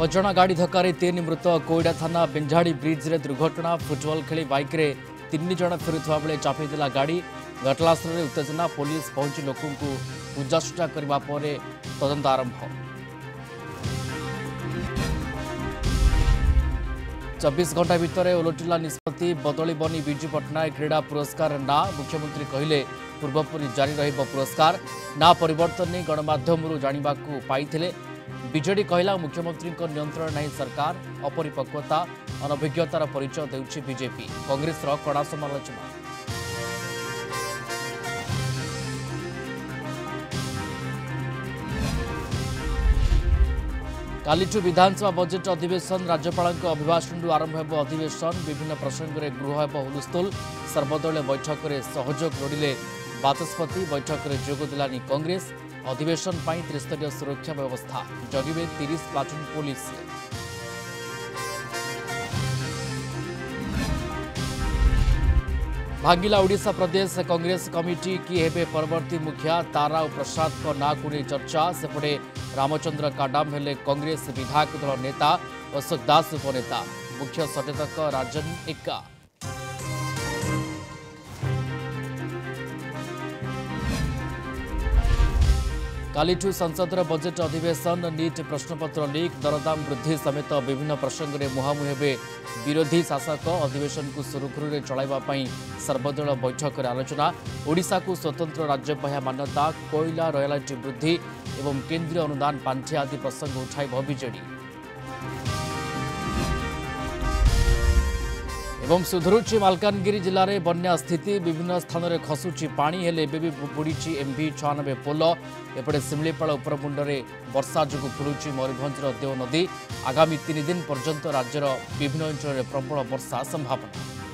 अजणा गाड़ी धक्का तीन मृत कोईडा थाना बेंझाड़ी ब्रिज रे दुर्घटना फुटबॉल खेली बाइक रे 3 जन फेरुवा बेले चापीदेला गाड़ी घटनास्थल में उत्तेजना पुलिस पहुंची लोकों को पूजासुटा करने पर तदंत आरंभ 24 घंटा भितर ओलटिला निष्पत्ति बदली बनी विजु पट्टनायक क्रीड़ा पुरस्कार ना मुख्यमंत्री कहले पूर्वपरी जारी रहिबो पुरस्कार ना परिवर्तन नहीं गणमाध्यम जानिबा को पाइथिले बीजेडी कहला मुख्यमंत्री नियंत्रण नहीं सरकार अपरिपक्वता अनभिज्ञतार परिचय देउछि बीजेपी कांग्रेस कड़ा समालोचना कालीठू विधानसभा बजेट अधिवेशन राज्यपाल अभिभाषण आरंभ हो अधिवेशन विभिन्न प्रसंग में गृह हो हुलस्थुल सर्वदलीय बैठक में सहयोग लोड़िले बाचस्पति बैठक में जोगदेलानी कांग्रेस अधिवेशन पर त्रिस्तरीय सुरक्षा व्यवस्था जगिबे 30 प्लाटून पुलिस भांगिला ओडिशा प्रदेश कांग्रेस कमिटी की हेबे परवर्ती मुखिया तारा और प्रसाद को ना को चर्चा सेपटे रामचंद्र काडाम हेले कांग्रेस विधायक दल नेता अशोक दास उपनेता मुख्य सचेतक राजन एक्का कालीठू संसद बजेट अधिवेशन नीट प्रश्नपत्र लीक दरदाम वृद्धि समेत विभिन्न प्रसंग में मुहांमुही हेबे विरोधी शासक अधिवेशन को सुरुखुरु चलाइवाई सर्वदलीय बैठक में आलोचना ओडिशा को स्वतंत्र राज्य पाया मान्यता कोयला रॉयल्टी वृद्धि एवं केंद्रीय अनुदान पांठि आदि प्रसंग उठाइब बीजेडी एवं सुधरुची मालकानगिरी जिले में बन्या स्थिति विभिन्न स्थान में खसुची पानी हेले भी बुड़ी एमवी 96 पोल एपटे सिमलीपाल उपरमुंडे वर्षा जो फुलुची मयूरभंजर देव नदी आगामी 3 दिन पर्यंत राज्यर विभिन्न अंचल में प्रबल वर्षा संभावना।